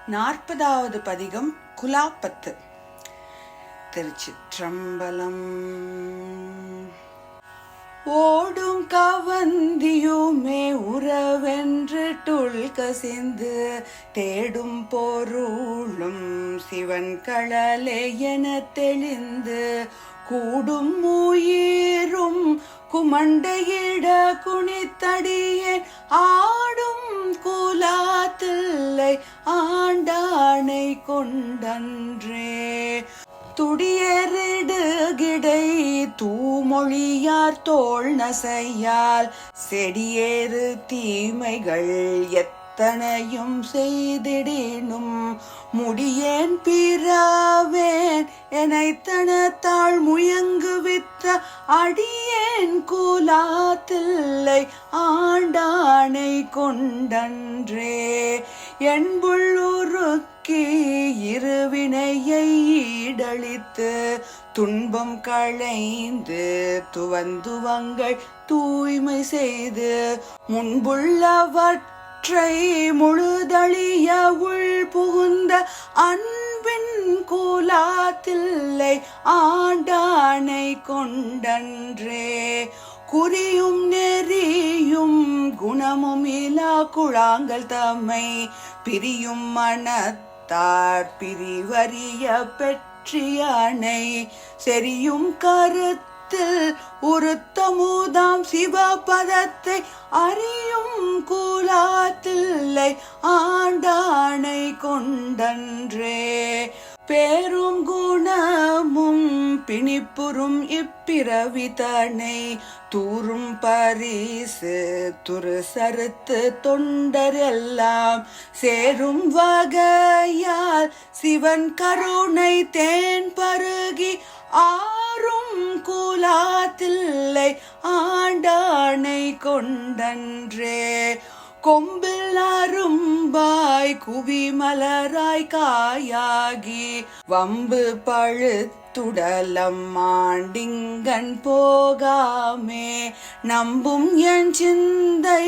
40வது பதிகம் குலாப்பத்து. திருச்சிற்றம்பலம். ஓடும் கவந்தியுமே உறவென்று கசிந்து தேடும் பொருளும் சிவன் களலே என தெளிந்து கூடும் உயிரும் குமண்டையிட குனித்தடியேன் ஆடும் குலாத்தில்லை ஆண்டானை கொண்டன்றே. துடியேறிடுகிடை தூமொழியார் தோள் நசையால் செடியேறு தீமைகள் எத்தனையும் செய்திடினும் முடியேன் பிறவேன் எனைத்தனத்தாள் முயங்குவித்த அடியேன் குலாத்தில்லை ஆண்டானை கொண்டன்றே. என்புள்ளுருக்கி இருவினையை ஈடழித்து துன்பம் களைந்து துவந்துவங்கள் தூய்மை செய்து முன்புள்ளவற்றை முழுதழிய உள் புகுந்த அன்பின் குலாத்தில்லை ஆண்டானை கொண்டன்றே. குறியும் நெறியும் குணமும் இலா குழாங்கள் தம்மை பிரியும் மனத்தார் பிரிவறிய பெற்றியானை செரியும் கருத்தில் உருத்தமுதாம் சிவபதத்தை அறியும் குலாத்தில்லை ஆண்டானை கொண்டன்றே. பேரும் குணமும் பிணிப்புறும் இப்பிறவிதனை தூரும் பரிசு துரு சறுத்து தொண்டரெல்லாம் சேரும் வகையால் சிவன் கருணை தேன் பருகி ஆறும் குலாத்தில்லை ஆண்டானை கொண்டன்றே. கொம்பில் அரும்பாய் குவி மலராய் காயாகி வம்பு பழுத்துடலம் மாண்டிங்கன் போகாமே நம்பும் என் சிந்தை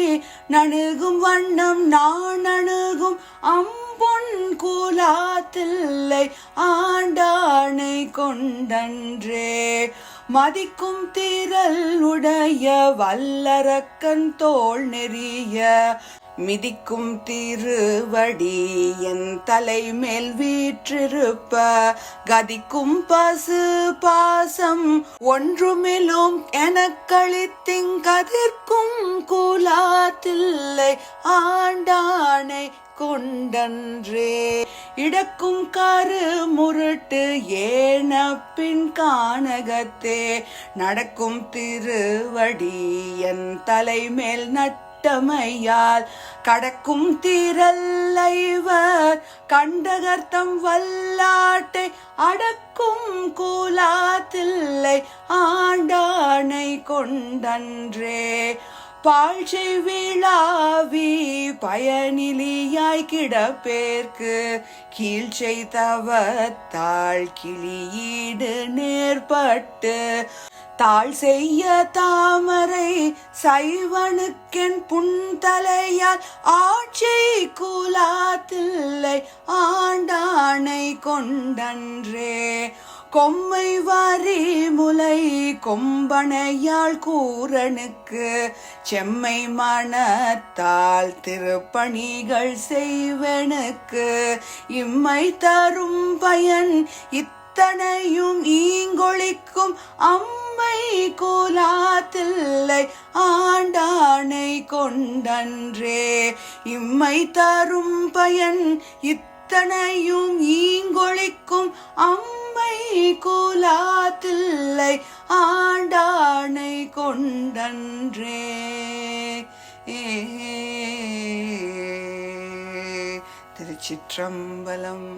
நணுகும் வண்ணம் நான் அணுகும் அம்பொன் குலாத்தில்லை ஆண்டானை கொண்டன்றே. மதிக்கும் திரள் உடைய வல்லரக்கன் தோள் நெறிய மிதிக்கும் திருவடி என் தலைமேல் வீற்றிருப்ப கதிக்கும் பசு பாசம் ஒன்றுமிலும் எனக்களித்திங்கதிர்க்கும் குலாத்தில்லை ஆண்டானை கொண்டன்றே. இடக்கும் கரு முருட்டு ஏன பின் கானகத்தே நடக்கும் திருவடி என் தலைமேல் நட்டமையால் கடக்கும் திரல்லைவர் கண்டகர்த்தம் வல்லாட்டை அடக்கும் குலாத்தில்லை ஆண்டானை கொண்டன்றே. பாழ்ச்சை விழாவி பயனிலியாய் கிடப்பேர்க்கு கீழ்ச்சை தவத்தாள் கிளியீடு நேர்பட்டு தாழ் செய்ய தாமரை சைவனுக்கென் புன்தலையால் ஆட்சை குலாத்தில்லை ஆண்டானை கொண்டன்றே. கொம்மை வரி முலை கொம்பனையாள் கூரனுக்கு செம்மை மனத்தால் திருப்பணிகள் செய்வனுக்கு இம்மை தரும் பயன் இத்தனையும் ஈங்கொழிக்கும் அம்மை குலாத்தில்லை ஆண்டானை கொண்டன்றே. இம்மை தரும் பயன் இத்தனையும் ஈங்கொழிக்கும் அம்மை குலாத்தில்லை ஆண்டானை கொண்டன்றே. திருச்சிற்றம்பலம்.